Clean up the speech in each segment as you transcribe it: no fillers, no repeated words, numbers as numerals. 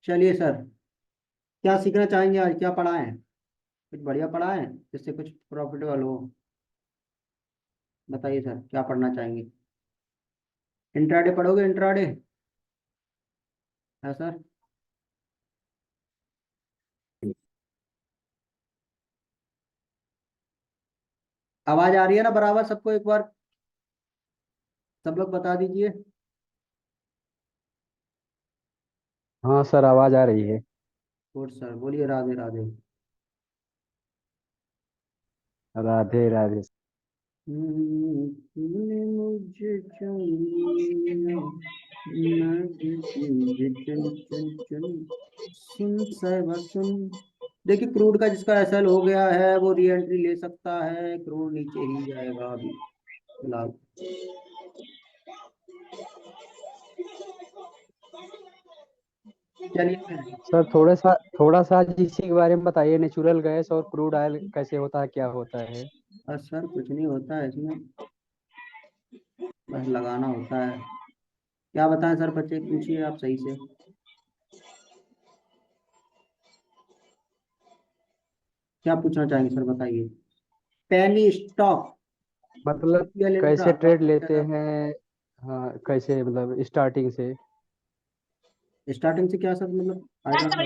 चलिए सर, क्या सीखना चाहेंगे? आज क्या पढ़ा है? कुछ बढ़िया पढ़ा है जिससे कुछ प्रॉफिटेबल हो? बताइए सर, क्या पढ़ना चाहेंगे? इंट्राडे पढ़ोगे? इंट्राडे है सर? आवाज आ रही है ना बराबर सबको? एक बार सब लोग बता दीजिए। हाँ सर, आवाज आ रही है। गुड सर, बोलिए राधे राधे। राधे राधे। तूने मुझे चुन, मैं तुझे चुन चुन चुन। सुन साहिबा सुन। देखिए, क्रूड का जिसका एसएल हो गया है वो री एंट्री ले सकता है। क्रूड नीचे ही जाएगा अभी फिलहाल। चलिए फिर। सर थोड़ा सा इसी के बारे में बताइए, नेचुरल गैस और क्रूड ऑयल कैसे होता है, क्या होता है। बस सर, कुछ नहीं होता है इसमें। बस लगाना होता है। क्या बताएं सर? बच्चे पूछिए आप सही से। क्या पूछना चाहेंगे सर, बताइए। Penny stock. मतलब कैसे ट्रेड लेते हैं। हाँ, कैसे मतलब स्टार्टिंग से। स्टार्टिंग से क्या सर? मतलब आई डोंट नो।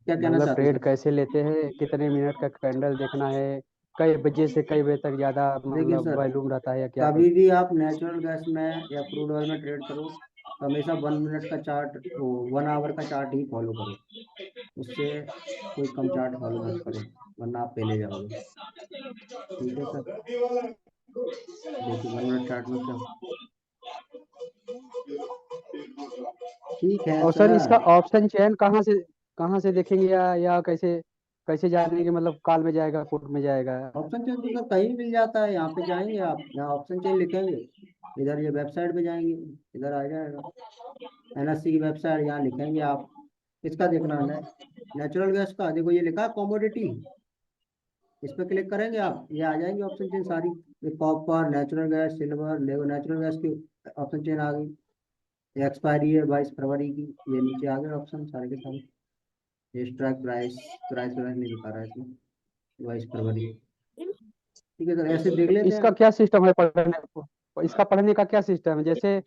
क्या कहना मतलब चाहते हैं ट्रेड सर? कैसे लेते हैं, कितने मिनट का कैंडल देखना है, कई बजे से कई बजे तक ज्यादा देखिए मतलब सर, वॉल्यूम रहता है या क्या कभी कुछ। भी आप नेचुरल गैस में या क्रूड ऑयल में ट्रेड करो तो हमेशा 1 मिनट का चार्ट, वो 1 आवर का चार्ट ही फॉलो करो। उससे कोई कम चार्ट फॉलो मत करो, वरना आप पहले जाओगे। ठीक है सर? देखिए 1 मिनट चार्ट में क्या। ठीक है और सर इसका सर। ऑप्शन चयन कहाँ से देखेंगे, या कैसे कैसे जानेंगे कि मतलब कॉल में जाएगा, पुट में जाएगा। ऑप्शन चेंज तो सर कहीं भी मिल जाता है। यहाँ पे जाएंगे आप, यहाँ ऑप्शन चेंज लिखेंगे, इधर ये वेबसाइट पे जाएंगे, इधर आ जाएगा एनएससी की वेबसाइट। यहाँ लिखेंगे आप। किसका देखना है? नेचुरल गैस का। देखो ये लिखा है कॉमोडिटी। इस पर क्लिक करेंगे आप, ये आ जाएंगे ऑप्शन चेन सारी। ये कॉपर, नेचुरल गैस, सिल्वर, लेवर, नेचुरल गैस की ऑप्शन चेन आ गई। ये एक्सपायरी है 22 फरवरी की। ये नीचे आ गए ऑप्शन सारे के सारे। ये स्ट्राइक प्राइस, प्राइस प्राइस नहीं दिखा रहा है इसमें। 22 फरवरी। ठीक है सर, ऐसे देख लेते इसका हैं। क्या सिस्टम है पढ़ने को, इसका पढ़ने का क्या सिस्टम है, जैसे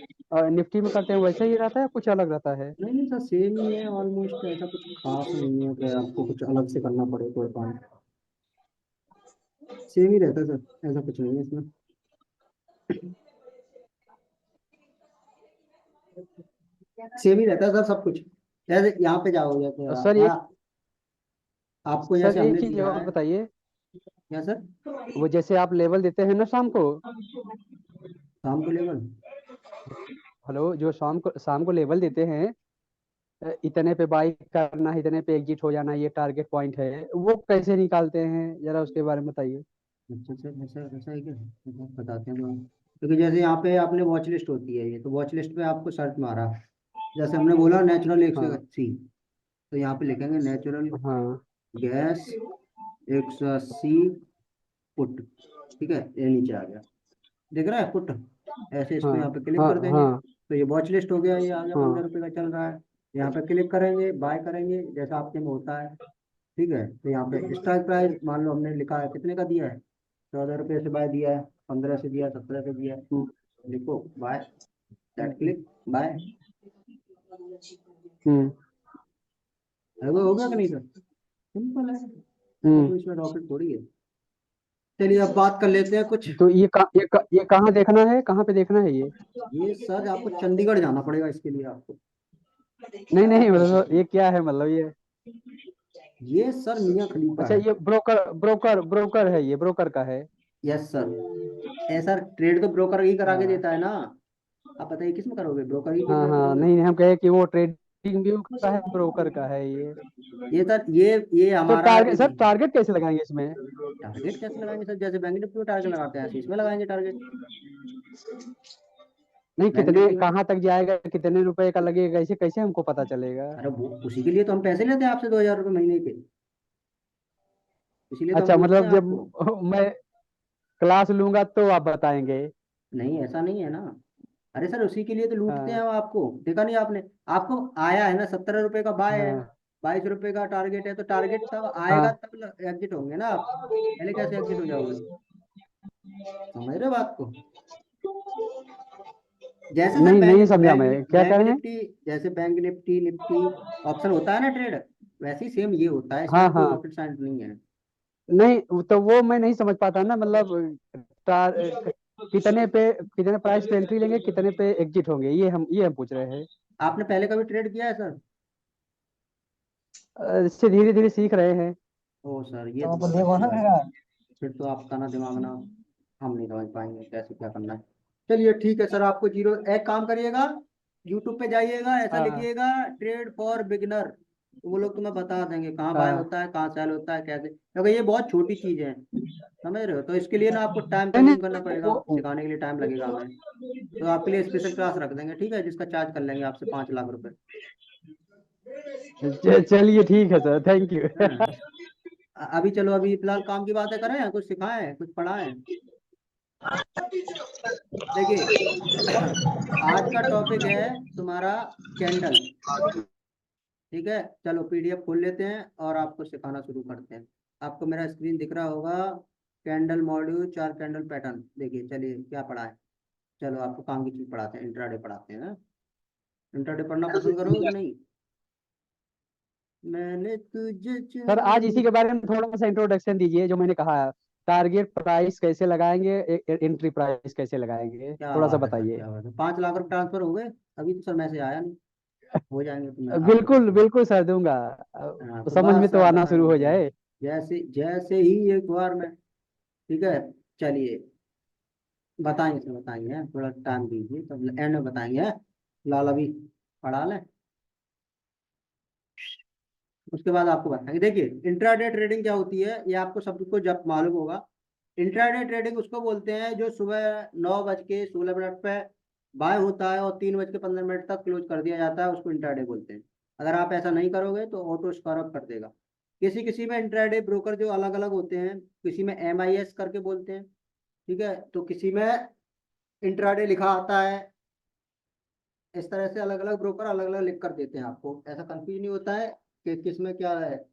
निफ्टी में करते हैं वैसे ही रहता है, कुछ अलग रहता है। नहीं नहीं सर, सेम ही है ऑलमोस्ट। ऐसा कुछ खास नहीं है कि आपको कुछ अलग से करना पड़े कोई काम। सेम ही रहता है सर, ऐसा कुछ नहीं है इसमें। सेम ही रहता है सर सब कुछ। जैसे यहाँ पे जाओगे तो सर हाँ, एक आपको सर जैसे एक हमने चीज दिया और है। बताइए। क्या सर? वो जैसे आप लेवल देते हैं ना शाम को। शाम को लेवल? हेलो, जो शाम को लेवल देते हैं, इतने पे बाई करना है, इतने पे एग्जिट हो जाना है, ये टारगेट पॉइंट है, वो कैसे निकालते हैं, जरा उसके बारे में बताइए। अच्छा सर, ऐसा ऐसा है क्या? अच्छा, बताते हैं हम। क्योंकि जैसे यहाँ पे आपने वॉच लिस्ट होती है, ये तो वॉच लिस्ट पे आपको सर्च मारा। जैसे हमने बोला नेचुरल एक सौ हाँ अस्सी तो यहाँ पे लिखेंगे नेचुरल हाँ गैस 180 पुट। ठीक है, ये नीचे आ गया। दिख रहा है पुट? ऐसे इसको हाँ यहाँ पे क्लिक हाँ कर देंगे हाँ तो ये वॉच लिस्ट हो गया। ये आ गया, हाँ 15 रुपये का चल रहा है। यहाँ पे क्लिक करेंगे, बाय करेंगे जैसा आपके में होता है। ठीक है, तो यहाँ पे स्ट्राइक प्राइस मान लो हमने लिखा है, कितने का दिया है? 14 रुपये से बाय दिया है, 15 से दिया है, 17 से दिया है। हम्म लिखो बाय, दैट क्लिक बाय। हम्म वो हो गया कि नहीं सर? सिंपल है। ऐसा हम्म। कोई इसमें रॉकेट थोड़ी है। चलिए अब बात कर लेते हैं कुछ। तो ये कहाँ देखना है, कहाँ पे देखना है ये। ये सर आपको चंडीगढ़ जाना पड़ेगा इसके लिए आपको। नहीं नहीं, मतलब ये क्या है, मतलब ये। ये सर मियाँ खलीफा अच्छा, है। ये ब्रोकर है, ये ब्रोकर का है। Yes sir. ऐसा ट्रेड तो ब्रोकर ही करा के हाँ देता है ना। आप बताइए किस में करोगे? ब्रोकर ही हाँ में हाँ, करोगे। नहीं नहीं, हम कहे कि वो ट्रेडिंग व्यू का है, ब्रोकर का है ये। ये सर, ये तो हमारा टारगेट सर, टारगेट कैसे लगाएंगे इसमें। टारगेट कैसे लगाएंगे सर? जैसे बैंक निफ्टी में टारगेट लगाते हैं ऐसे इसमें लगाएंगे टारगेट। नहीं, बैंक कितने निफ्टी में। कहाँ तक जाएगा, कितने रुपए का लगेगा, कैसे कैसे हमको पता चलेगा। अरे वो उसी के लिए तो हम पैसे लेते हैं आपसे, 2000 रुपये महीने के। इसीलिए तो हम अच्छा, पूछते मतलब हैं जब आपको। मैं क्लास लूंगा तो आप बताएंगे। नहीं, ऐसा नहीं है ना। अरे सर, उसी के लिए तो लूटते हैं हाँ वो आपको। देखा नहीं आपने? आपको आया है ना, 17 रुपए का बाय है, हाँ 22 रुपए का टारगेट है, तो टारगेट तब आएगा हाँ। तब एग्जिट होंगे ना आप। पहले कैसे एग्जिट हो जाओगे? समझ रहे हो बात को? जैसे सर नहीं नहीं बैंक समझा बैंक मैं, क्या कह बैंक रहे हैं? निफ्टी, जैसे बैंक निफ्टी निफ्टी ऑप्शन होता है ना ट्रेड, वैसे ही सेम ये होता है, इसमें हाँ तो कोई हाँ। रॉकेट साइंस नहीं है। नहीं तो वो मैं नहीं समझ पाता ना, मतलब टार कितने पे, कितने प्राइस पे एंट्री लेंगे, कितने पे एग्जिट होंगे, ये हम पूछ रहे हैं। आपने पहले कभी ट्रेड किया है सर? इससे धीरे धीरे सीख रहे हैं। ओ सर, ये तो बहुत अच्छी बात है। फिर तो आपका ना दिमाग ना, हम नहीं समझ पाएंगे कैसे क्या करना है। चलिए ठीक है सर, आपको जीरो, एक काम करिएगा, यूट्यूब पे जाइएगा, ऐसा हाँ लिखिएगा ट्रेड फॉर बिगिनर, तो वो लोग तुम्हें बता देंगे कहाँ बाय हाँ। होता है, कहाँ सेल होता है, कैसे, क्योंकि ये बहुत छोटी चीज है। समझ रहे हो? तो इसके लिए ना आपको टाइम नहीं कंज्यूम करना नहीं पड़ेगा, वो सिखाने के लिए टाइम लगेगा हमें। तो आपके लिए स्पेशल क्लास रख देंगे, ठीक है, जिसका चार्ज कर लेंगे आपसे 5 लाख रुपए। चलिए ठीक है सर, थैंक यू। हाँ। अभी चलो, अभी फिलहाल काम की बातें करें, कुछ सिखाएं, कुछ पढ़ाएं। देखिए, आज का टॉपिक है तुम्हारा कैंडल। ठीक है, चलो पीडीएफ खोल लेते हैं और आपको सिखाना शुरू करते हैं। आपको मेरा स्क्रीन दिख रहा होगा। कैंडल मॉड्यूल, 4 कैंडल पैटर्न, देखिए चलिए क्या पढ़ा है। चलो आपको काम की चीज पढ़ाते हैं, इंट्राडे पढ़ाते हैं ना। इंट्राडे पढ़ना पसंद करोगे कि नहीं? मैंने तुझे सर आज इसी चुन। के बारे में थोड़ा सा इंट्रोडक्शन दीजिए, जो मैंने कहा है, टारगेट प्राइस कैसे लगाएंगे, एंट्री प्राइस कैसे लगाएंगे, क्या थोड़ा सा बात है सर, बताइए। क्या बात है, 5 लाख रुपए ट्रांसफर हो गए? अभी तो सर मैसेज आया नहीं। हो जाएंगे तो मैं आपको बिल्कुल बताऊँ। बिल्कुल सर, दूंगा। हाँ, तो समझ बस में तो सर आना शुरू हो बताएंगे। जाए। जैसे जैसे ही एक बार में, ठीक है, चलिए बताएंगे सर, बताएंगे, थोड़ा टाइम दीजिए, तो एंड में बताएंगे। लाल अभी पढ़ा लें, उसके बाद आपको बताएंगे। देखिए, इंट्राडे ट्रेडिंग क्या होती है, ये आपको सबको जब मालूम होगा। इंट्राडे ट्रेडिंग उसको बोलते हैं जो सुबह 9:16 पे बाय होता है और 3:15 तक क्लोज कर दिया जाता है, उसको इंट्राडे बोलते हैं। अगर आप ऐसा नहीं करोगे तो ऑटो स्क्वायरअप कर देगा। किसी किसी में इंट्राडे ब्रोकर जो अलग अलग होते हैं, किसी में MIS करके बोलते हैं, ठीक है, तो किसी में इंट्राडे लिखा आता है। इस तरह से अलग अलग ब्रोकर अलग अलग लिख कर देते हैं आपको, ऐसा कंफ्यूज नहीं होता है कि किस में क्या है।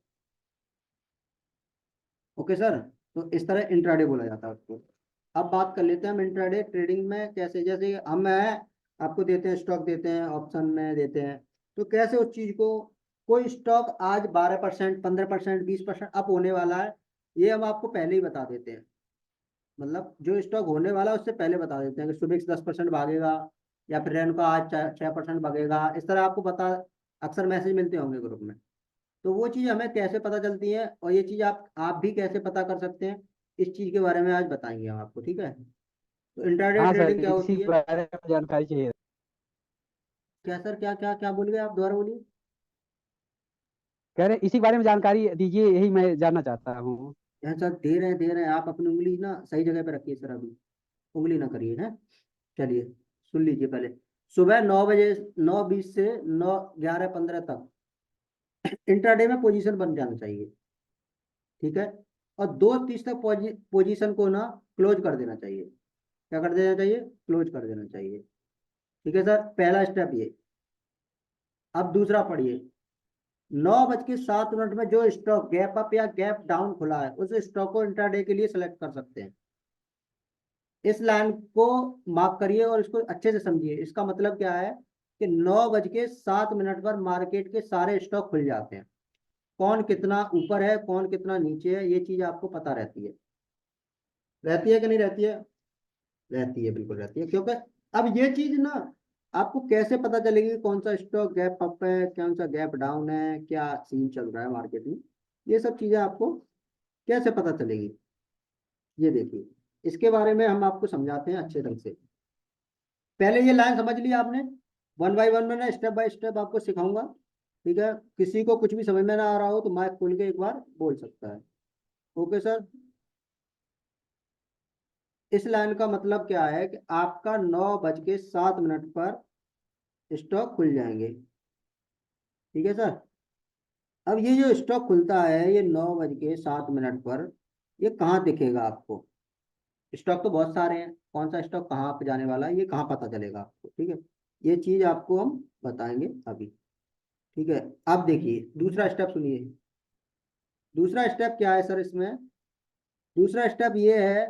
ओके सर, तो इस तरह इंट्राडे बोला जाता है उसको। अब बात कर लेते हैं हम इंट्राडे ट्रेडिंग में कैसे, जैसे हम है आपको देते हैं, स्टॉक देते हैं, ऑप्शन में देते हैं, तो कैसे उस चीज को, कोई स्टॉक आज 12%, 15%, 20% अप होने वाला है, ये हम आपको पहले ही बता देते हैं। मतलब जो स्टॉक होने वाला है उससे पहले बता देते हैं कि सुबह 10% भागेगा, या फिर रेन का आज 6% भागेगा, इस तरह आपको पता, अक्सर मैसेज मिलते होंगे ग्रुप में। तो वो चीज़ हमें कैसे पता चलती है, और ये चीज़ आप भी कैसे पता कर सकते हैं, इस चीज़ के बारे में आज बताएंगे हम आपको, ठीक है। तो इंट्राडे हाँ सर, ट्रेडिंग क्या इसी होती के है? बारे में जानकारी चाहिए। क्या सर, क्या क्या क्या बोल गए आप, दोबारा बोलिए। कह रहे इसी के बारे में जानकारी दीजिए, यही मैं जानना चाहता हूँ। यहाँ सर दे रहे हैं, आप अपनी उंगली ना सही जगह पे रखिए सर, अभी उंगली ना करिए है। चलिए सुन लीजिए पहले। सुबह 9 बजे, 9:20 से 9:11-15 तक इंट्राडे में पोजीशन बन जाना चाहिए, ठीक है। और 2:30 तक पोजीशन को ना क्लोज कर देना चाहिए। क्या कर देना चाहिए? क्लोज कर देना चाहिए, ठीक है सर, पहला स्टेप ये। अब दूसरा पढ़िए। 9:07 में जो स्टॉक गैप अप या गैप डाउन खुला है, उस स्टॉक को इंट्राडे के लिए सेलेक्ट कर सकते हैं। इस लाइन को मार्क करिए और इसको अच्छे से समझिए। इसका मतलब क्या है कि 9:07 पर मार्केट के सारे स्टॉक खुल जाते हैं। कौन कितना ऊपर है, कौन कितना नीचे है, ये चीज आपको पता रहती है। रहती है कि नहीं रहती है? रहती है, बिल्कुल रहती है, क्योंकि अब ये चीज ना, आपको कैसे पता चलेगी कौन सा स्टॉक गैप अप है, कौन सा गैप डाउन है, क्या सीन चल रहा है मार्केट में, ये सब चीजें आपको कैसे पता चलेगी, ये देखिए, इसके बारे में हम आपको समझाते हैं अच्छे ढंग से। पहले ये लाइन समझ लिया आपने। वन बाय वन में ना, स्टेप बाय स्टेप आपको सिखाऊंगा, ठीक है। किसी को कुछ भी समझ में ना आ रहा हो तो माइक खोल के एक बार बोल सकता है। Okay sir. इस लाइन का मतलब क्या है कि आपका 9:07 पर स्टॉक खुल जाएंगे, ठीक है सर। अब ये जो स्टॉक खुलता है ये 9:07 पर, ये कहाँ दिखेगा आपको? स्टॉक तो बहुत सारे हैं, कौन सा स्टॉक कहाँ पे जाने वाला है ये कहाँ पता चलेगा आपको, ठीक है। ये चीज आपको हम बताएंगे अभी, ठीक है। अब देखिए दूसरा स्टेप सुनिए। दूसरा स्टेप क्या है सर इसमें? दूसरा स्टेप ये है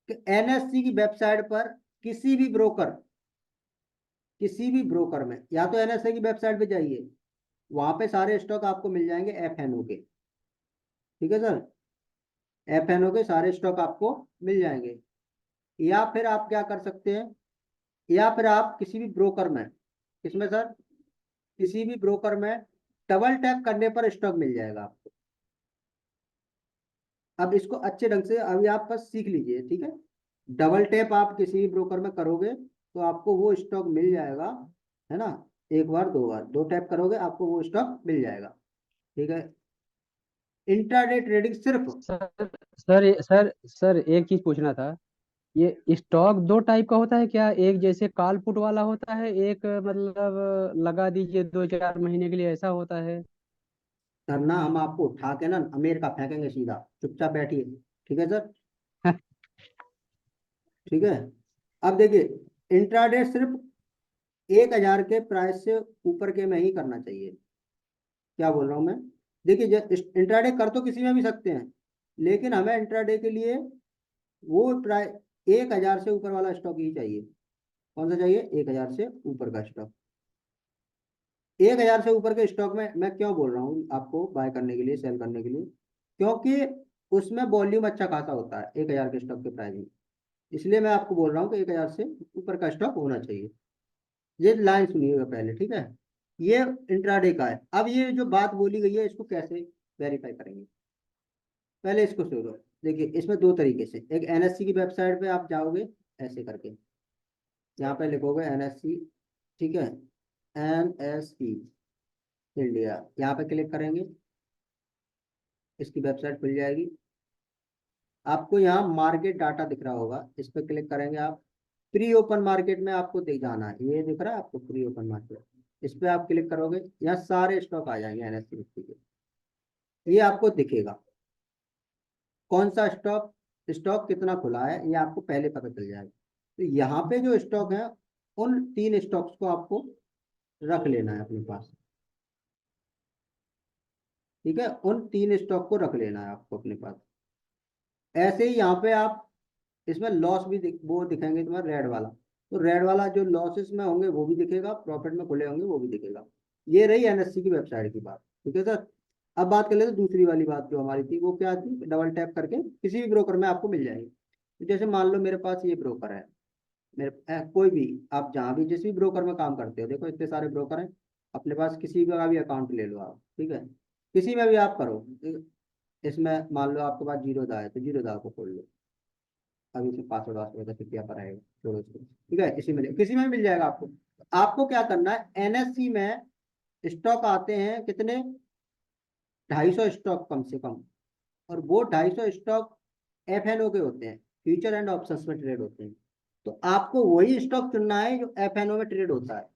कि एनएससी की वेबसाइट पर किसी भी ब्रोकर, किसी भी ब्रोकर में, या तो एनएससी की वेबसाइट पे जाइए, वहां पे सारे स्टॉक आपको मिल जाएंगे एफएनओ के, ठीक है सर। एफएनओ के सारे स्टॉक आपको मिल जाएंगे। या फिर आप क्या कर सकते हैं, या फिर आप किसी भी ब्रोकर में, किसमें सर, किसी भी ब्रोकर में डबल टैप करने पर स्टॉक मिल जाएगा आपको। अब इसको अच्छे ढंग से अभी आप बस सीख लीजिए, ठीक है। डबल टैप आप किसी भी ब्रोकर में करोगे तो आपको वो स्टॉक मिल जाएगा, है ना। एक बार, दो बार, दो टैप करोगे आपको वो स्टॉक मिल जाएगा, ठीक है। इंट्राडे ट्रेडिंग सिर्फ, सर सर एक चीज पूछना था। ये स्टॉक दो टाइप का होता है क्या? एक जैसे कॉल पुट वाला होता है, एक मतलब लगा दीजिए 2-4 महीने के लिए, ऐसा होता है? करना हम आपको उठा के ना अमेरिका फेंकेंगे सीधा, चुपचाप बैठिए, ठीक है सर, ठीक है। अब देखिए इंट्राडे सिर्फ 1,000 के प्राइस से ऊपर के में ही करना चाहिए। क्या बोल रहा हूँ मैं? देखिए इंट्राडे कर तो किसी में भी सकते हैं, लेकिन हमें इंट्राडे के लिए वो प्राइस 1,000 से ऊपर वाला स्टॉक ही चाहिए। कौन सा चाहिए? 1,000 से ऊपर का स्टॉक। 1,000 से ऊपर के स्टॉक में मैं क्यों बोल रहा हूँ आपको बाय करने के लिए, सेल करने के लिए? क्योंकि उसमें वॉल्यूम अच्छा खासा होता है 1,000 के स्टॉक के प्राइस में। इसलिए मैं आपको बोल रहा हूँ कि 1,000 से ऊपर का स्टॉक होना चाहिए। ये लाइन सुनिएगा पहले, ठीक है। ये इंट्राडे का है। अब ये जो बात बोली गई है इसको कैसे वेरीफाई करेंगे, पहले इसको सुनो। देखिए इसमें दो तरीके से, एक एनएससी की वेबसाइट पे आप जाओगे ऐसे करके, यहाँ पे लिखोगे एनएससी, ठीक है, एनएससी इंडिया, यहाँ पे क्लिक करेंगे, इसकी वेबसाइट खुल जाएगी। आपको यहाँ मार्केट डाटा दिख रहा होगा, इस पर क्लिक करेंगे आप। प्री ओपन मार्केट में आपको दिख जाना है, ये दिख रहा है आपको प्री ओपन मार्केट, इस पे आप क्लिक करोगे, यहाँ सारे स्टॉक आ जाएंगे एनएससी निफ्टी के, ये आपको दिखेगा कौन सा स्टॉक, स्टॉक कितना खुला है ये आपको पहले पता चल जाएगा। तो यहाँ पे जो स्टॉक है उन 3 स्टॉक्स को आपको रख लेना है अपने पास, ठीक है। उन 3 स्टॉक को रख लेना है आपको अपने पास। ऐसे ही यहाँ पे आप, इसमें लॉस भी वो दिखेंगे तुम्हारा रेड वाला, तो रेड वाला जो लॉसेस में होंगे वो भी दिखेगा, प्रॉफिट में खुले होंगे वो भी दिखेगा। ये रही एनएससी की वेबसाइट की बात, ठीक है सर। अब बात कर लेते दूसरी वाली बात जो हमारी थी, वो क्या थी? डबल टैप करके किसी भी ब्रोकर में आपको मिल जाएगी। तो जैसे मान लो मेरे पास ये ब्रोकर है, मेरे कोई भी, आप जहाँ भी जिस भी ब्रोकर में काम करते हो, देखो इतने सारे ब्रोकर हैं अपने पास, किसी का भी अकाउंट ले लो आप, ठीक है, किसी में भी आप करो। इसमें मान लो आपके पास जीरोधा है तो जीरोधा को खोल लो, अभी इसमें पासवर्ड वासवर्ड का क्या पर आएगा, छोड़ो इसको, ठीक है। इसी में किसी में भी मिल जाएगा आपको। आपको क्या करना है, एनएससी में स्टॉक आते हैं कितने? 250 स्टॉक कम से कम, और वो 250 स्टॉक एफएनओ के होते हैं, फ्यूचर एंड ऑप्शंस में ट्रेड होते हैं। तो आपको वही स्टॉक चुनना है जो एफएनओ में ट्रेड होता है,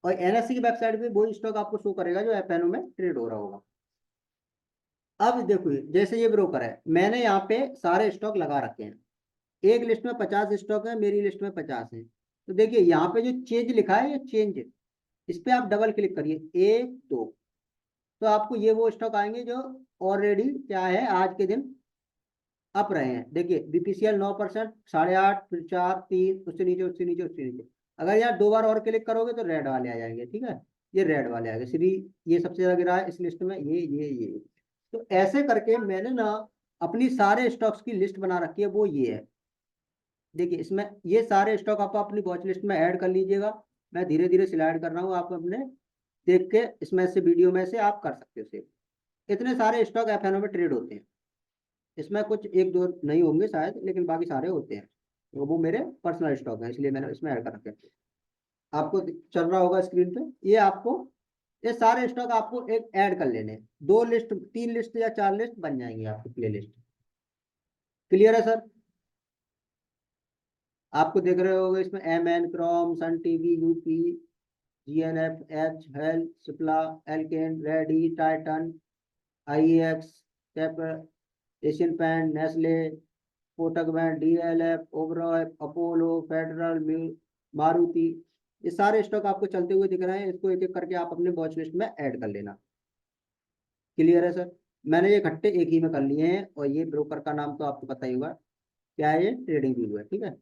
और एनएससी की वेबसाइट पे वही स्टॉक आपको शो करेगा जो एफएनओ में ट्रेड हो रहा होगा। अब देखो जैसे ये ब्रोकर है, मैंने यहाँ पे सारे स्टॉक लगा रखे हैं, एक लिस्ट में 50 स्टॉक है, मेरी लिस्ट में 50 है। तो देखिए यहाँ पे जो चेंज लिखा है, ये चेंज, इस पे आप डबल क्लिक करिए, एक दो, तो आपको ये वो स्टॉक आएंगे जो ऑलरेडी क्या है आज के दिन अप रहे हैं। देखिए बीपीसीएल 9%, 8.5, फिर 4, 3, उससे नीचे, उससे नीचे, उससे नीचे। अगर यहाँ दो बार और क्लिक करोगे तो रेड वाले आ जाएंगे, ठीक है। ये रेड वाले आ गए श्री, ये सबसे ज्यादा गिरा है इस लिस्ट में, ये। तो ऐसे करके मैंने ना अपनी सारे स्टॉक्स की लिस्ट बना रखी है, वो ये है। देखिए इसमें ये सारे स्टॉक आप अपनी वॉच लिस्ट में ऐड कर लीजिएगा। मैं धीरे धीरे स्लाइड कर रहा हूँ, आप अपने देख के इसमें से, वीडियो में से आप कर सकते हो सेव। इतने सारे स्टॉक एफएनओ में ट्रेड होते हैं, इसमें कुछ एक दो नहीं होंगे शायद, लेकिन बाकी सारे होते हैं। तो वो मेरे पर्सनल स्टॉक है, इसलिए मैंने इसमें ऐड कर रखे हैं। आपको चल रहा होगा स्क्रीन पे, ये आपको, ये सारे स्टॉक आपको एक ऐड कर लेने हैं। 2 लिस्ट, 3 लिस्ट या 4 लिस्ट बन जाएंगी आपकी प्ले लिस्ट। क्लियर है सर? आपको देख रहे होगे इसमें एम एन, क्रोम, Sun TV, UP, GNF, H, हेल, Cipla, Alkem, Reddy, Titan, IX, cap, Asian Paint, Nestle, Kotak bank, DLF, Oberoi, Apollo, Federal, Maruti, ये सारे स्टॉक आपको चलते हुए दिख रहे हैं। इसको एक एक करके आप अपने वॉच लिस्ट में ऐड कर लेना। क्लियर है सर? मैंने ये इकट्ठे एक ही में कर लिए हैं, और ये ब्रोकर का नाम तो आपको पता ही होगा क्या है, ये ट्रेडिंग व्यू है, ठीक है।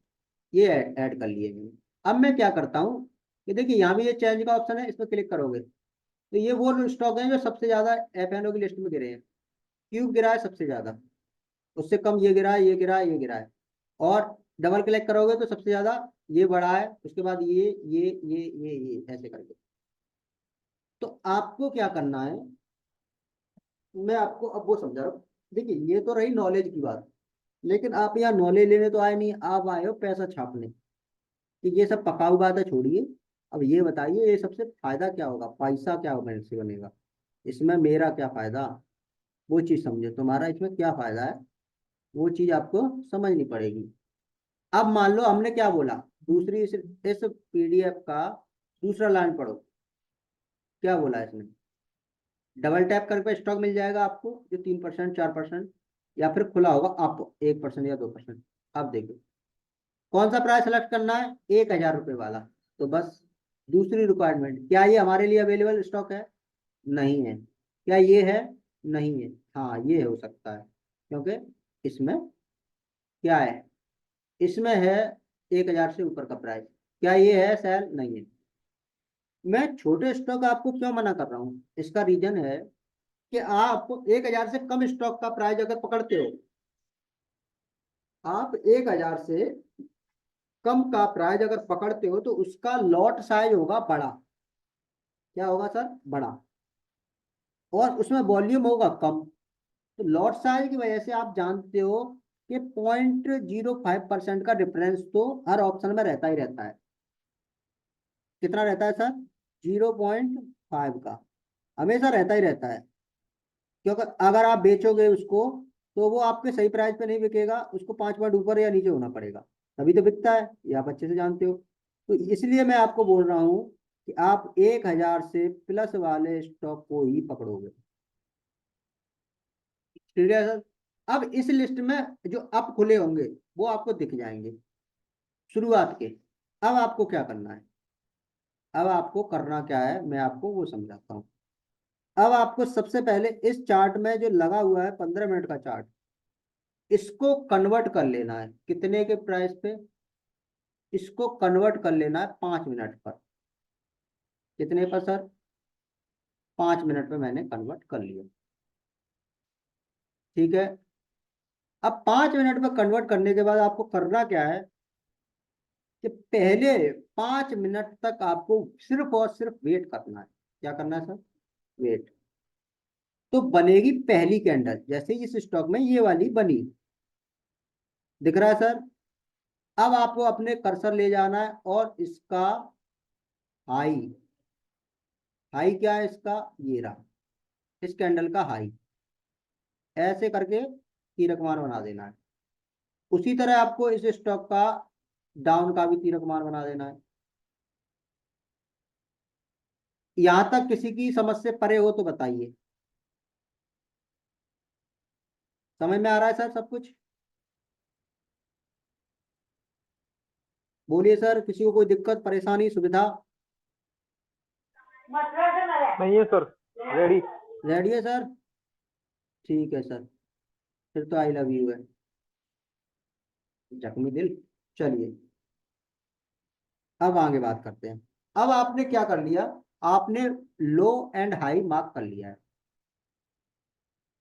ये ऐड कर लिए मैंने। अब मैं क्या करता हूँ कि देखिए यहाँ भी ये चेंज का ऑप्शन है, इस पर क्लिक करोगे तो ये वो स्टॉक हैं जो सबसे ज्यादा एफएनओ की लिस्ट में गिरे हैं। क्यों गिरा है सबसे ज्यादा, उससे कम ये गिरा है, ये गिरा है, ये गिरा है। और डबल क्लिक करोगे तो सबसे ज्यादा ये बढ़ा है, उसके बाद ये ऐसे करके। तो आपको क्या करना है, मैं आपको अब वो समझा रहा हूँ। देखिए ये तो रही नॉलेज की बात, लेकिन आप यहाँ नॉलेज लेने तो आए नहीं, आप आए हो पैसा छापने। कि ये सब पकाऊ बात है, छोड़िए। अब ये बताइए, ये सबसे फायदा क्या होगा, पैसा क्या होगा इससे बनेगा, इसमें मेरा क्या फायदा, वो चीज समझे। तुम्हारा इसमें क्या फायदा है, वो चीज आपको समझनी पड़ेगी। अब मान लो हमने क्या बोला, दूसरी इस पीडीएफ का दूसरा लाइन पढ़ो। क्या बोला इसने, डबल टैप करके स्टॉक मिल जाएगा आपको जो 3%, 4%, या फिर खुला होगा अप 1% या 2%। अब देखो कौन सा प्राइस सेलेक्ट करना है, 1,000 रुपये वाला। तो बस दूसरी रिक्वायरमेंट, क्या ये हमारे लिए अवेलेबल स्टॉक है, नहीं है। क्या ये है, नहीं है। हाँ ये हो सकता है, क्योंकि इसमें क्या है, इसमें है 1,000 से ऊपर का प्राइस। क्या ये है सेल, नहीं है। मैं छोटे स्टॉक आपको क्यों मना कर रहा हूँ, इसका रीजन है कि आप 1,000 से कम स्टॉक का प्राइस अगर पकड़ते हो, आप 1,000 से कम का प्राइस अगर पकड़ते हो तो उसका लॉट साइज होगा बड़ा। क्या होगा सर, बड़ा। और उसमें वॉल्यूम होगा कम। तो लॉट साइज की वजह से आप जानते हो कि 0.05% का डिफरेंस तो हर ऑप्शन में रहता ही रहता है। कितना रहता है सर, 0.5 का हमेशा रहता ही रहता है। क्योंकि अगर आप बेचोगे उसको तो वो आपके सही प्राइस पे नहीं बिकेगा, उसको 5 पॉइंट ऊपर या नीचे होना पड़ेगा, तभी तो बिकता है, ये आप अच्छे से जानते हो। तो इसलिए मैं आपको बोल रहा हूँ कि आप 1,000 से प्लस वाले स्टॉक को ही पकड़ोगे। ठीक है सर? अब इस लिस्ट में जो अप खुले होंगे वो आपको दिख जाएंगे शुरुआत के। अब आपको क्या करना है, अब आपको करना क्या है मैं आपको वो समझाता हूँ। अब आपको सबसे पहले इस चार्ट में जो लगा हुआ है 15 मिनट का चार्ट, इसको कन्वर्ट कर लेना है कितने के प्राइस पे, इसको कन्वर्ट कर लेना है 5 मिनट पर। कितने पर सर, 5 मिनट में मैंने कन्वर्ट कर लिया। ठीक है। अब 5 मिनट में कन्वर्ट करने के बाद आपको करना क्या है कि पहले 5 मिनट तक आपको सिर्फ और सिर्फ वेट करना है। क्या करना है सर, वेट। तो बनेगी पहली कैंडल, जैसे इस स्टॉक में ये वाली बनी, दिख रहा है सर। अब आपको अपने कर्सर ले जाना है और इसका हाई, हाई क्या है इसका, ये रहा, इस कैंडल का हाई, ऐसे करके तीरकमान बना देना है। उसी तरह आपको इस स्टॉक का डाउन का भी तीरकमान बना देना है। यहां तक किसी की समझ से परे हो तो बताइए। समझ में आ रहा है सर सब कुछ, बोलिए सर, किसी को कोई दिक्कत परेशानी सुविधा। नहीं है सर, रेडी। रेडी है सर, ठीक है सर, फिर तो आई लव यू है, जख्मी दिल। चलिए अब आगे बात करते हैं। अब आपने क्या कर लिया, आपने लो एंड हाई मार्क कर लिया है।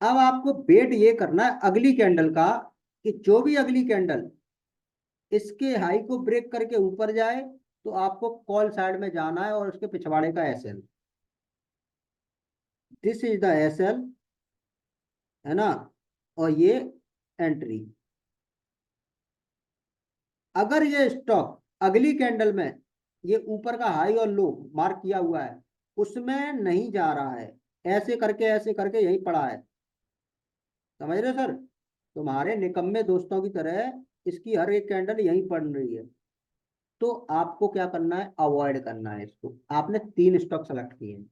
अब आपको वेट ये करना है अगली कैंडल का, कि जो भी अगली कैंडल इसके हाई को ब्रेक करके ऊपर जाए तो आपको कॉल साइड में जाना है और उसके पिछवाड़े का SL, this is the SL, है ना, और ये एंट्री। अगर ये स्टॉक अगली कैंडल में ये ऊपर का हाई और लो मार्क किया हुआ है उसमें नहीं जा रहा है, ऐसे करके यही पड़ा है, समझ रहे सर, तुम्हारे निकम्मे दोस्तों की तरह इसकी हर एक कैंडल यहीं पड़ रही है, तो आपको क्या करना है, अवॉइड करना है इसको। आपने 3 स्टॉक सेलेक्ट किए हैं,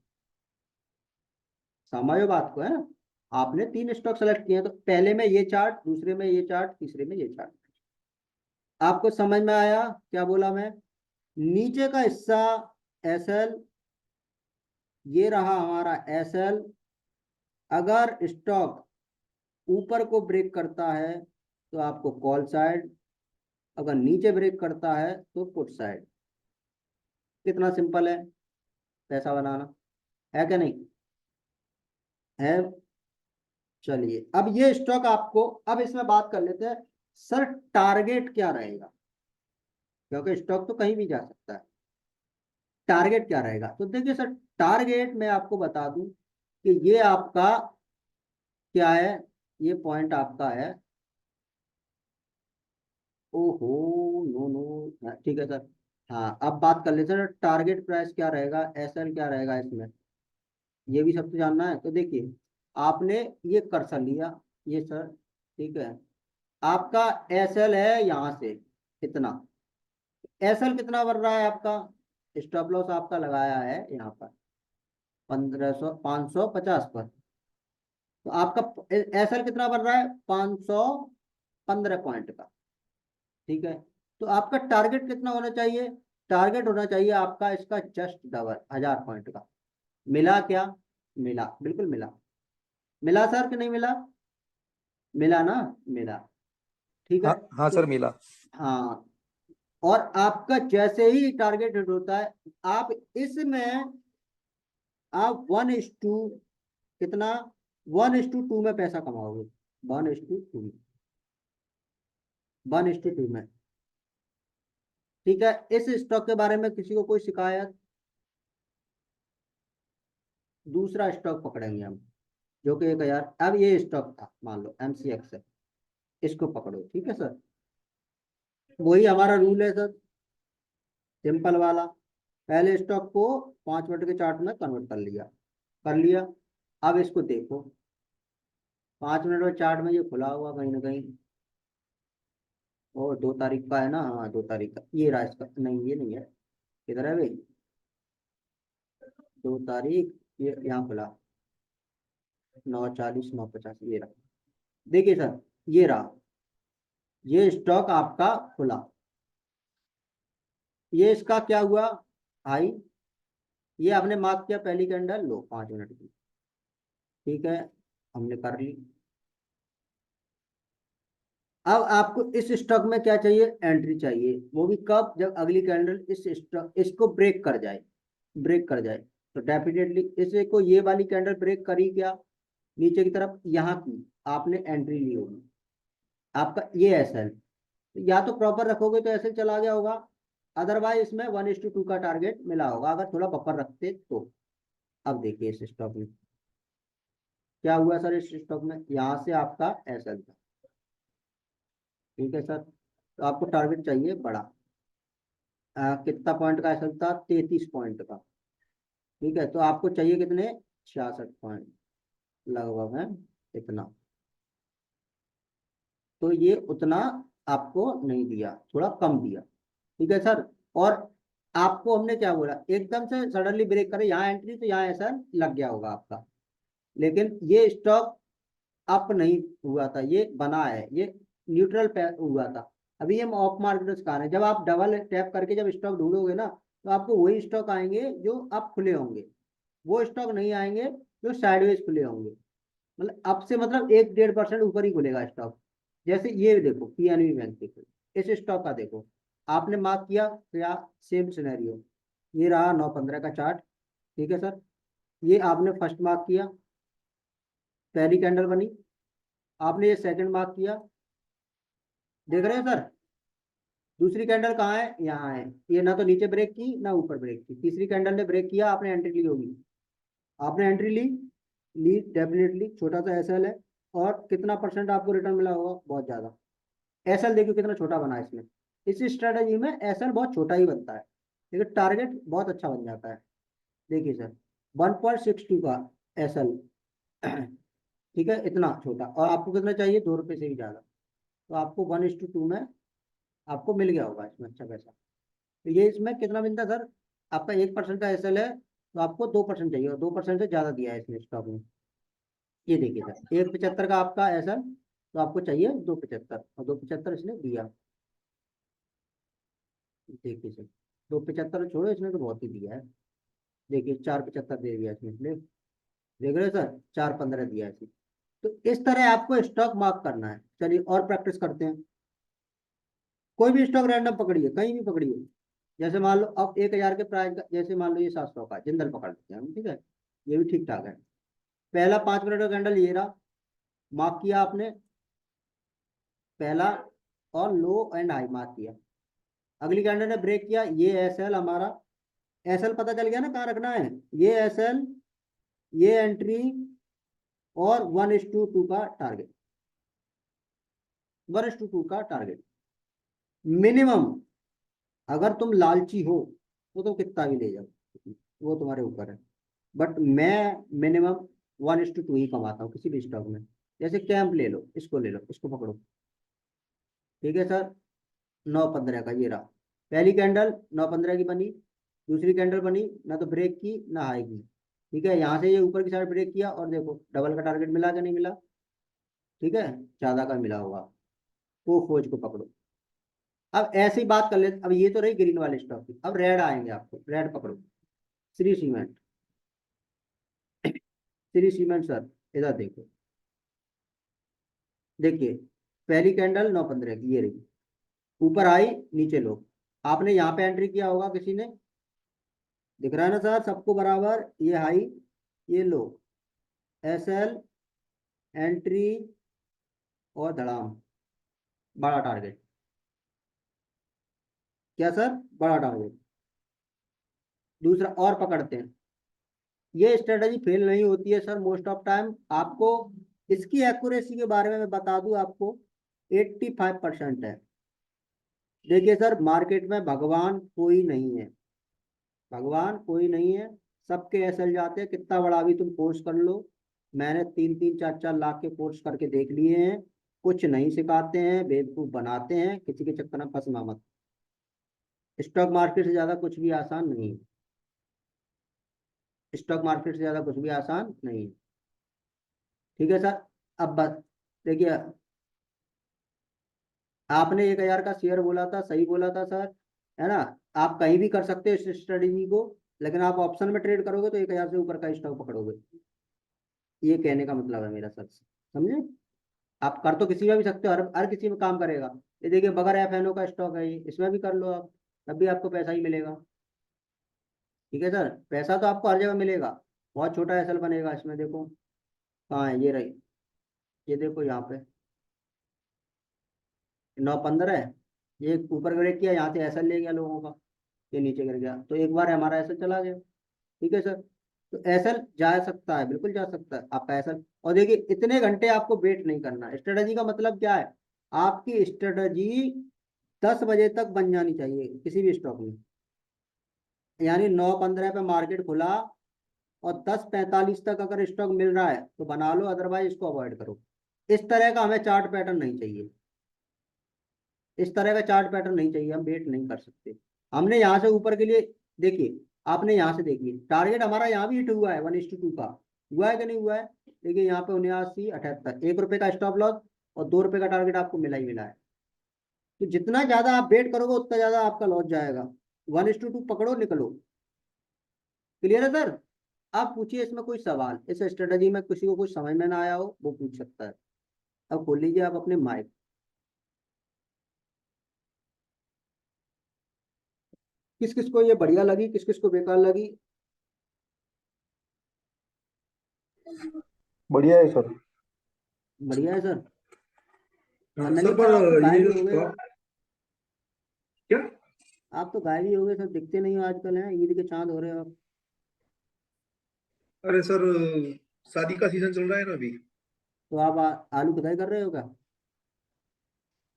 समझो बात को, है ना। आपने 3 स्टॉक सेलेक्ट किए हैं, तो पहले में ये चार्ट, दूसरे में ये चार्ट, तीसरे में ये चार्ट। आपको समझ में आया क्या बोला मैं? नीचे का हिस्सा एसएल, ये रहा हमारा एसएल। अगर स्टॉक ऊपर को ब्रेक करता है तो आपको कॉल साइड, अगर नीचे ब्रेक करता है तो पुट साइड। कितना सिंपल है पैसा बनाना, है क्या नहीं है? चलिए अब ये स्टॉक आपको, अब इसमें बात कर लेते हैं सर टारगेट क्या रहेगा, क्योंकि स्टॉक तो कहीं भी जा सकता है। टारगेट क्या रहेगा? तो देखिए सर, टारगेट मैं आपको बता दूं कि ये आपका क्या है, ये पॉइंट आपका है, ओहो, नो नो, हाँ, ठीक है सर। हाँ अब बात कर लेते हैं टारगेट प्राइस क्या रहेगा, एसएल क्या रहेगा इसमें, ये भी सबसे जानना है। तो देखिए आपने ये कर्सर लिया, ये सर, ठीक है, आपका एसएल है यहाँ से इतना, एसएल कितना बढ़ रहा है आपका, स्टॉप लॉस आपका लगाया है यहाँ पर 550 पर, तो आपका एसएल कितना बढ़ रहा है 515 पॉइंट का, ठीक है। तो आपका टारगेट कितना होना चाहिए? टारगेट होना चाहिए आपका इसका जस्ट डबल, 1000 पॉइंट का। मिला क्या? मिला, बिल्कुल मिला। मिला सर कि नहीं मिला? मिला ना? मिला, ठीक है। हाँ हाँ तो सर मिला। हाँ, और आपका जैसे ही टारगेट हिट होता है, आप इसमें आप 1:2, कितना, 1:2 में पैसा कमाओगे, 1:2 में, 1:2 में, ठीक है। इस स्टॉक के बारे में किसी को कोई शिकायत? दूसरा स्टॉक पकड़ेंगे हम, जो कि 1000, अब ये स्टॉक था मान लो एमसीएक्स है, इसको पकड़ो, ठीक है सर। वही हमारा रूल है सर, सिंपल वाला, पहले स्टॉक को 5 मिनट के चार्ट में कन्वर्ट कर लिया। अब इसको देखो, 5 मिनट में चार्ट में ये खुला हुआ कहीं ना कहीं, और 2 तारीख का है ना, हाँ 2 तारीख का, ये रहा इसका, नहीं ये नहीं है, किधर है भाई, 2 तारीख, ये यहाँ खुला, 9:40, 9:50, ये रहा। देखिए सर, ये रहा, ये स्टॉक आपका खुला, ये इसका क्या हुआ, हाई, ये आपने मार्क किया पहली कैंडल लो 5 मिनट की, ठीक है, हमने कर ली। अब आपको इस स्टॉक में क्या चाहिए, एंट्री चाहिए, वो भी कब, जब अगली कैंडल इस स्टॉक इसको ब्रेक कर जाए, ब्रेक कर जाए। तो डेफिनेटली इसे को ये वाली कैंडल ब्रेक करी क्या, नीचे की तरफ यहाँ की, आपने एंट्री ली होगी, आपका ये एसएल, या तो प्रॉपर रखोगे तो एसएल चला गया होगा, अदरवाइज इसमें 1:2 का टारगेट मिला होगा, अगर थोड़ा बफर रखते तो। अब देखिए इस स्टॉक में क्या हुआ सर, इस स्टॉक में यहाँ से आपका एसएल था, ठीक है सर। तो आपको टारगेट चाहिए बड़ा, कितना पॉइंट का एसएल था, 33 पॉइंट का, ठीक है। तो आपको चाहिए कितने, 66 पॉइंट लगभग है, इतना। तो ये उतना आपको नहीं दिया, थोड़ा कम दिया, ठीक है सर। और आपको हमने क्या बोला, एकदम से सडनली ब्रेक करे यहाँ एंट्री, तो यहाँ ऐसा लग गया होगा आपका, लेकिन ये स्टॉक अप नहीं हुआ था, ये बना है, ये न्यूट्रल पे हुआ था। अभी हम ऑफ मार्केट सिखा रहे हैं, जब आप डबल टैप करके जब स्टॉक ढूंढोगे ना, तो आपको वही स्टॉक आएंगे जो अब खुले होंगे, वो स्टॉक नहीं आएंगे जो साइडवेज खुले होंगे, मतलब अब से मतलब 1-1.5% ऊपर ही खुलेगा स्टॉक। जैसे ये देखो पीएनबी बैंक, देखो इस स्टॉक का देखो, आपने मार्क किया क्या, सेम सिनेरियो, ये रहा 9:15 का चार्ट, ठीक है सर। ये आपने फर्स्ट मार्क किया, पहली कैंडल बनी, आपने ये सेकंड मार्क किया, देख रहे हैं सर, दूसरी कैंडल कहाँ है, यहाँ है, ये ना तो नीचे ब्रेक की ना ऊपर ब्रेक की, तीसरी कैंडल ने ब्रेक किया, आपने एंट्री ली होगी, आपने एंट्री ली डेफिनेटली, छोटा सा एसएल है, और कितना परसेंट आपको रिटर्न मिला होगा, बहुत ज्यादा। एसएल देखिए कितना छोटा बना है इसमें, इस स्ट्रेटजी में एसएल बहुत छोटा ही बनता है, लेकिन टारगेट बहुत अच्छा बन जाता है। देखिए सर 1.62 का एसएल, ठीक है, इतना छोटा, और आपको कितना चाहिए, 2 रुपये से भी ज्यादा, तो आपको 1:2 में आपको मिल गया होगा इसमें अच्छा पैसा। तो ये इसमें कितना मिलता है सर, आपका 1% का एसएल है, तो आपको 2% चाहिए, और 2% से ज्यादा दिया है इसमें स्टॉक में, ये देखिए सर 175 का आपका ऐसा, तो आपको चाहिए 275 और 275 इसने दिया। देखिए सर 275 छोड़ो, इसने तो बहुत ही दिया है। देखिए 475 दे दिया इसने, इसलिए देख रहे हो सर 415 दिया है इसने। तो इस तरह आपको स्टॉक मार्क करना है। चलिए और प्रैक्टिस करते हैं। कोई भी स्टॉक रैंडम पकड़िए, कहीं भी पकड़िए। जैसे मान लो अब 1000 के प्राइस का, जैसे मान लो ये 700 का जिंदल पकड़ लेते हैं हम, ठीक है, ये भी ठीक ठाक है। पहला 5 मिनट का कैंडल ये रहा, मार्क किया आपने पहला, और लो एंड हाई मार्क किया। अगली कैंडल ने ब्रेक किया, ये एस एल हमारा, एस एल पता चल गया ना कहाँ रखना है, ये एस एल, ये एंट्री, और 1:2 का टारगेट, 1:2 का टारगेट मिनिमम। अगर तुम लालची हो तो तुम कितना भी ले जाओ, वो तुम्हारे ऊपर है। बट मैं मिनिमम 1:2 ही कमाता हूँ किसी भी स्टॉक में। जैसे कैंप ले लो, इसको ले लो, इसको पकड़ो, ठीक है सर। 9:15 का ये रहा, पहली कैंडल 9:15 की बनी, दूसरी कैंडल बनी, ना तो ब्रेक की ना हाई की, ठीक है। यहाँ से ये ऊपर की साइड ब्रेक किया, और देखो डबल का टारगेट मिला कि नहीं मिला, ठीक है, ज्यादा का मिला होगा, वो खोज को पकड़ो। अब ऐसी बात कर ले, अब ये तो रही ग्रीन वाले स्टॉक की, अब रेड आएंगे आपको, रेड पकड़ो। Shri cement, Shri cement sir, इधर देखो, देखिए पहली कैंडल 9:15 की ये रही, ऊपर आई नीचे लो, आपने यहाँ पे एंट्री किया होगा किसी ने, दिख रहा है ना सर सबको बराबर, ये हाई ये लो, एस एल, एंट्री, और धड़ाम, बड़ा टारगेट, क्या सर, बड़ा टारगेट। दूसरा और पकड़ते हैं, ये स्ट्रेटजी फेल नहीं होती है सर मोस्ट ऑफ टाइम। आपको इसकी एक्यूरेसी के बारे में मैं बता दूं आपको, 85% है। देखिए सर मार्केट में भगवान कोई नहीं है, भगवान कोई नहीं है, सबके एसएल जाते हैं, कितना बड़ा भी तुम कोर्स कर लो। मैंने 3-3 4-4 लाख के कोर्स करके देख लिए हैं, कुछ नहीं सिखाते हैं, बेवकूफ बनाते हैं, किसी के चक्कर में फंसना मत। स्टॉक मार्केट से ज्यादा कुछ भी आसान नहीं है, स्टॉक मार्केट से ज्यादा कुछ भी आसान नहीं है, ठीक है सर। अब बस देखिए, आपने 1000 का शेयर बोला था, सही बोला था सर, है ना। आप कहीं भी कर सकते हो इस स्ट्रेटेजी को, लेकिन आप ऑप्शन में ट्रेड करोगे तो 1000 से ऊपर का स्टॉक पकड़ोगे, ये कहने का मतलब है मेरा सर, समझे। आप कर तो किसी में भी सकते हो, हर हर किसी में काम करेगा। ये देखिए बगैर एफएनओ का स्टॉक है ये, इसमें भी कर लो आप, तब भी आपको पैसा ही मिलेगा, ठीक है सर। पैसा तो आपको हर जगह मिलेगा, बहुत छोटा एसएल बनेगा इसमें, देखो कहाँ है, ये रही, ये देखो यहाँ पे 9:15 है, ये ऊपर ब्रेक किया, यहाँ से एसएल ले गया लोगों का, ये नीचे गिर गया, तो एक बार हमारा एसएल चला गया, ठीक है सर। तो एसएल जा सकता है, बिल्कुल जा सकता है आपका एसएल। और देखिए इतने घंटे आपको वेट नहीं करना, स्ट्रेटजी का मतलब क्या है, आपकी स्ट्रेटजी 10 बजे तक बन जानी चाहिए किसी भी स्टॉक में। यानी 9:15 पे मार्केट खुला और 10:45 तक अगर स्टॉक मिल रहा है तो बना लो, अदरवाइज इसको अवॉइड करो। इस तरह का हमें चार्ट पैटर्न नहीं चाहिए, इस तरह का चार्ट पैटर्न नहीं चाहिए, हम वेट नहीं कर सकते। हमने यहाँ से ऊपर के लिए, देखिए आपने यहाँ से देखिए टारगेट हमारा यहाँ भी हिट हुआ है 1:2 का, हुआ है कि नहीं हुआ है। देखिए यहाँ पे 79.78, ₹1 का स्टॉप लॉस, और ₹2 का टारगेट आपको मिला ही मिला है। तो जितना ज्यादा आप वेट करोगे उतना ज्यादा आपका लॉस जाएगा। 1:2 पकड़ो निकलो, क्लियर है सर। आप पूछिए इसमें कोई सवाल, इस स्ट्रेटजी में किसी को कुछ समझ में ना आया हो वो पूछ सकता है। अब खोल लीजिए आप अपने माइक। किस किस को ये बढ़िया लगी, किस किस को बेकार लगी। बढ़िया है सर। बढ़िया है सर। हाँ सर, नलिन सर आप तो पर ये गायब ही जो हो गए, स्टॉक क्या। आप तो गायब ही हो गए सर, दिखते नहीं हो आजकल, हैं ईद के चांद हो रहे हो आप। अरे सर, शादी का सीजन चल रहा है ना अभी। तो आप आलू खुदाई कर रहे हो क्या।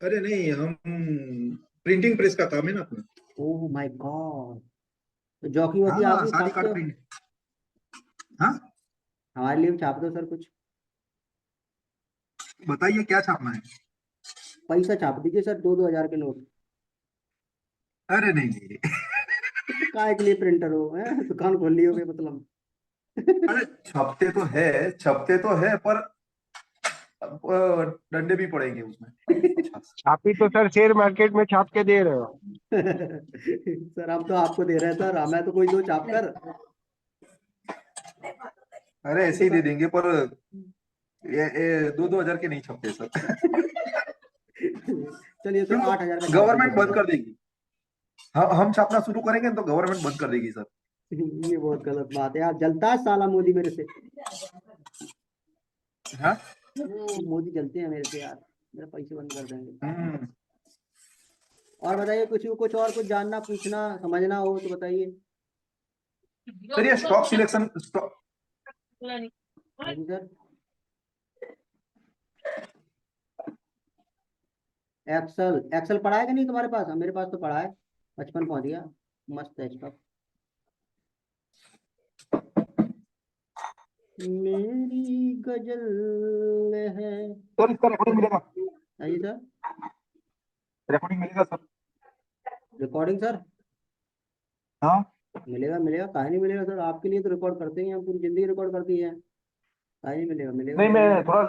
अरे नहीं, हम प्रिंटिंग प्रेस का काम है ना अपना। ओह माय गॉड, तो जॉकी वॉकी आप हाँ, भी शादी छापते कार्ड हो। प्रिंट। हाँ, हमारे लिए भी छाप दो सर कुछ, बताइए क्या छापना है। पैसा छाप दीजिए सर, 2-2 हज़ार के नोट। अरे नहीं नहीं। तो काय के लिए प्रिंटर हो, हैं दुकान खोल ली होगे मतलब। अरे छपते तो है पर डंडे भी पड़ेंगे उसमें। छापी तो सर शेयर मार्केट में छाप के दे रहे हो। सर हम तो आपको दे रहे हैं सर, हमें तो कोई दो छाप कर। अरे ऐसे ही दे देंगे पर ये 2-2 हजार के नहीं छपते सर। चलिए तो 8,000 का छाप गवर्नमेंट दीजिए बंद कर देगी। हम छापना शुरू करेंगे तो गवर्नमेंट बंद कर देगी सर। ये बहुत गलत बात है यार, जलता है साला मोदी मेरे से। हाँ। मोदी जलते हैं मेरे से यार, मेरे पैसे बंद कर देंगे। हम्म। और बताइए, कुछ और कुछ जानना पूछना समझना हो तो बताइए। सर ये स्टॉक सिलेक्शन स्टॉक हाँ जी सर। एक्सल एक्सल पढ़ा है कि नहीं तुम्हारे पास? हाँ, मेरे पास तो पढ़ा है, 55 पहुंच गया, मस्त है स्टॉक। मेरी गजल है। सर इसका रिकॉर्डिंग मिलेगा? हाँ जी सर। रिकॉर्डिंग मिलेगा सर? रिकॉर्डिंग सर हाँ। मिलेगा मिलेगा, काहे नहीं मिलेगा सर, आपके लिए तो रिकॉर्ड करते ही हैं, हम पूरी जिंदगी रिकॉर्ड करती है। काहे नहीं मिलेगा, मिलेगा नहीं मिलेगा। मैं थोड़ा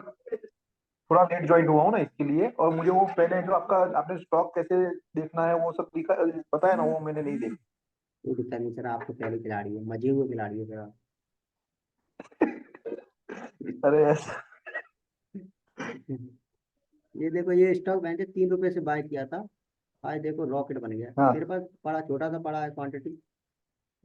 थोड़ा लेट ज्वाइन हुआ हूँ ना इसके लिए, और मुझे वो पहले जो आपने स्टॉक कैसे देखना है वो सब दिखा पता है ना, वो मैंने नहीं देखा। कोई दिक्कत नहीं सर, आप तो पहले खिलाड़ी है, मजे हुए खिलाड़ी है सर आप। अरे ऐसा। ये देखो, ये स्टॉक मैंने 3 रुपए से बाय किया था, आज देखो रॉकेट बन गया। हाँ। मेरे पास बड़ा छोटा सा पड़ा है क्वांटिटी।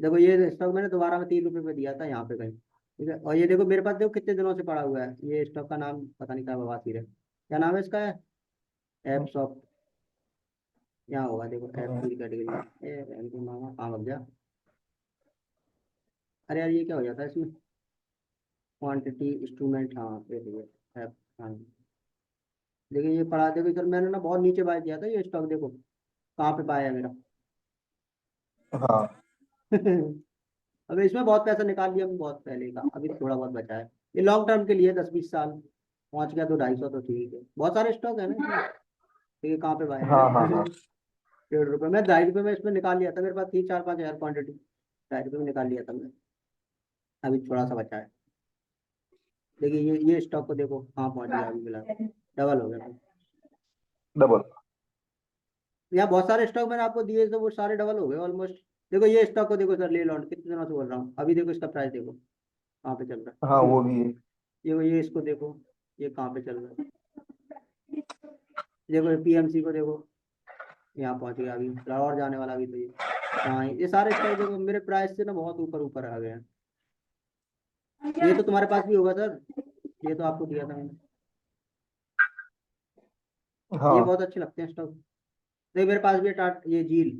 देखो ये स्टॉक मैंने दोबारा में 3 रुपए पे दिया था यहाँ पे कहीं, ठीक है। और ये देखो मेरे पास, देखो कितने दिनों से पड़ा हुआ है। ये स्टॉक का नाम पता नहीं क्या, बवासीर है, क्या नाम है इसका? है एप शॉप, यहाँ होगा देखो, ऐप पूरी कैटेगरी। ए मामा कहाँ लग गया? अरे यार ये क्या हो जाता है इसमें, क्वांटिटी इंस्ट्रूमेंट, हाँ ये देखिए ऐप। हाँ देखिए ये पढ़ा, देखो सर मैंने ना बहुत नीचे बाय किया था ये स्टॉक, देखो कहाँ पे पाया है मेरा। हाँ। अभी इसमें बहुत पैसा निकाल लिया हमने बहुत पहले का, अभी थोड़ा बहुत बचा है। ये लॉन्ग टर्म के लिए 10-20 साल, पहुंच गया तो 250 तो ठीक है। बहुत सारे स्टॉक है ना इसमें, तो ये कहाँ पे पाया हाँ। है? हाँ। हाँ। 1.5 रुपये में, 2.5 रुपये में इसमें निकाल लिया था, मेरे पास थी 4-5 हजार क्वांटिटी, 2.5 रुपये में निकाल लिया था मैं। अभी थोड़ा सा बचा है। देखिए ये स्टॉक को देखो कहाँ पहुंच गया, अभी मिला डबल हो गया। डबल। यहाँ बहुत सारे स्टॉक मैंने आपको दिए थे, वो सारे डबल हो गए ऑलमोस्ट। देखो ये स्टॉक को देखो सर, ले लॉन्ड कितने दिनों से बोल रहा हूँ, अभी देखो इसका प्राइस देखो कहाँ पे चल रहा हाँ है। वो भी है। ये इसको देखो, ये कहाँ पे चल रहा है। देखो पीएमसी को देखो, यहाँ पहुंच गया अभी, और जाने वाला अभी तो ये। हाँ ये सारे स्टॉक देखो मेरे प्राइस से ना बहुत ऊपर ऊपर आ गए हैं। ये तो तुम्हारे पास भी होगा सर, ये तो आपको दिया था मैंने। ये हाँ। बहुत अच्छे लगते हैं स्टॉक। देखो मेरे पास भी है ये झील,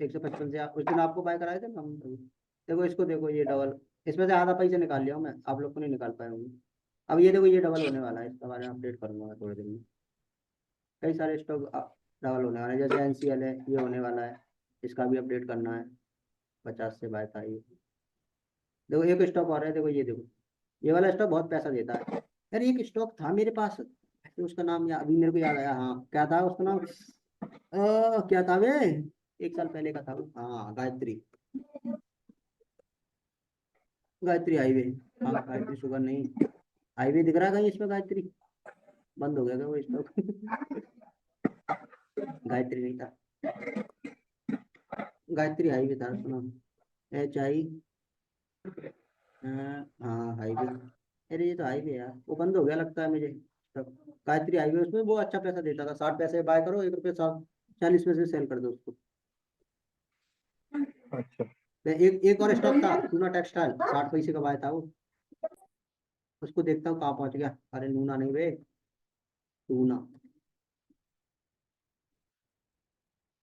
155 से, उस दिन आपको बाय कराए थे ना हम अभी। देखो इसको देखो, ये डबल, इसमें से आधा पैसा निकाल लिया हूं मैं, आप लोग को नहीं निकाल पाए होंगे। अब ये देखो ये डबल होने वाला है, इसके बारे में अपडेट करूंगा मैं थोड़ी देर में। कई सारे स्टॉक डबल होने वाले हैं, जैसे एनसीएल है, ये होने वाला है, इसका भी अपडेट करना है। 50 से बाय था ये। देखो एक स्टॉक और है, देखो ये देखो, ये वाला स्टॉक बहुत पैसा देता है। यार एक स्टॉक था मेरे पास, तो उसका नाम अभी मेरे को याद आया, हाँ क्या था उसका नाम, क्या था वे, 1 साल पहले का था वो, हाँ गायत्री, गायत्री हाईवे। हाँ गायत्री शुगर नहीं, हाईवे दिख रहा है कहीं इसमें गायत्री? बंद हो गया क्या वो स्टॉक? गायत्री नहीं था, गायत्री हाईवे था सुना, HI, हाँ हाईवे। अरे ये तो हाईवे यार, वो बंद हो गया लगता है मुझे तब। गायत्री हाईवे, उसमें वो अच्छा पैसा देता था, 60 पैसे बाय करो, 1 रुपये 40 पैसे सेल कर दो उसको। अच्छा। तो एक और स्टॉक था टूना टेक्सटाइल, 60 पैसे का बाय था वो। उसको देखता हूँ कहाँ पहुंच गया, अरे नूना नहीं वे, टूना,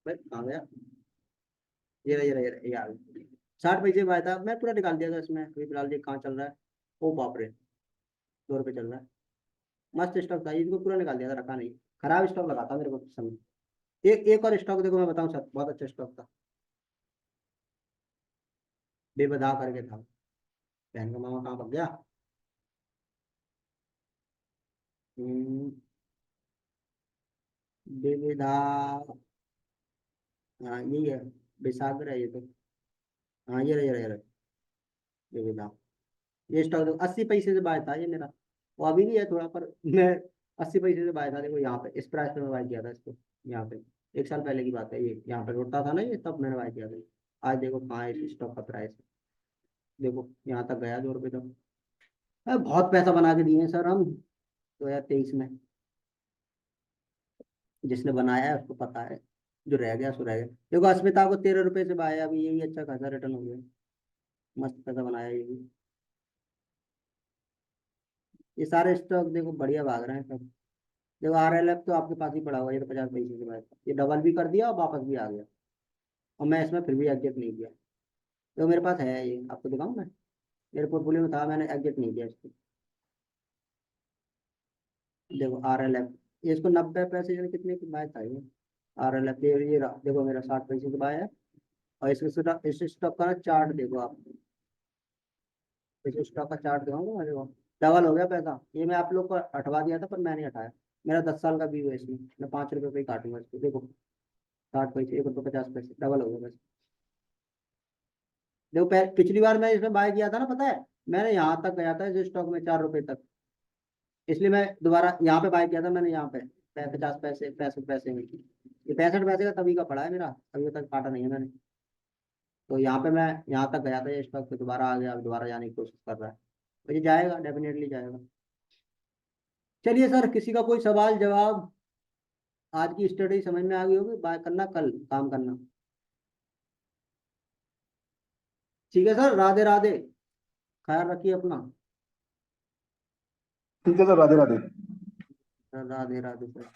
भाई कहाँ गया? ये आ गया। 60 पैसे में आया था, मैं पूरा निकाल दिया था इसमें। अभी फिलहाल ये कहाँ चल रहा है, ओ बाप रे, 2 रुपये चल रहा है। मस्त स्टॉक था, इसको पूरा निकाल दिया था, रखा नहीं। खराब स्टॉक लगा था मेरे को उस समय। एक और स्टॉक देखो मैं बताऊं सर, बहुत अच्छा स्टॉक था, बेबदा करके था। बहन का मामा कहाँ भाग गया? हम्म, बेबदा, हाँ यही है, बेसागर है ये तो। हाँ ये रहा बेबदा। ये स्टॉक देखो 80 पैसे से बाय था ये मेरा, वो अभी भी है थोड़ा, पर मैं 80 पैसे से बाय था, देखो यहाँ पे इस प्राइस पे मैं बाय किया था इसको, यहाँ पे 1 साल पहले की बात है, ये यहाँ पे रोटा था ना ये, तब मैंने बाय किया था। आज देखो कहाँ है इस स्टॉक का प्राइस, देखो यहाँ तक गया 2 रुपये तक। बहुत पैसा बना के दिए हैं सर हम 2023 में, जिसने बनाया है उसको पता है, जो रह गया सो रह गया। देखो अस्मिता को 13 रुपये से बाय, अभी ये भी अच्छा खासा रिटर्न हो गया, मस्त पैसा बनाया ये भी। ये सारे स्टॉक देखो बढ़िया भाग रहे हैं सब। देखो RLF तो आपके पास ही पड़ा हुआ है, ये तो 50 पैसे के बाद ये डबल भी कर दिया और वापस भी आ गया, और मैं इसमें फिर भी एग्जिट नहीं किया। तो मेरे पास है ये, आपको दिखाऊं मैं, मेरे पोर्टफोलियो में था, मैंने एग्जिट नहीं किया इसको। देखो RLF, ये इसको 90 पैसे यानी कितने की बाय था ये RLF, देखो मेरा 60 पैसे की बाय है। और इस स्टॉक का ना चार्ट देखो आप, इस स्टॉक का चार्ट दिखाऊंगा मैं, देखो डबल हो गया पैसा। ये मैं आप लोग को हटवा दिया था पर मैं नहीं हटाया, मेरा 10 साल का व्यू है इसमें, मैं 5 रुपये पे ही काटूंगा इसको। देखो 60 पैसे, 1 रुपये 50 पैसे, डबल हो गया बस। देखो पिछली बार मैं इसमें बाय किया था ना, पता है मैंने यहाँ तक गया था इस स्टॉक में 4 रुपये तक, इसलिए मैं दोबारा यहाँ पे बाय किया था मैंने, यहाँ पे 50 पैसे 65 पैसे में। ये 65 पैसे का तभी का पड़ा है मेरा, अभी तक काटा नहीं है मैंने। तो यहाँ पे मैं यहाँ तक गया था ये स्टॉक, पे दोबारा आ गया, अब दोबारा जाने की कोशिश कर रहा है, तो ये जाएगा, डेफिनेटली जाएगा। चलिए सर, किसी का कोई सवाल जवाब, आज की स्टडी समझ में आ गई होगी, बाय करना कल काम करना। ठीक है सर, राधे राधे, ख्याल रखिए अपना। ठीक है सर, राधे राधे। राधे राधे सर।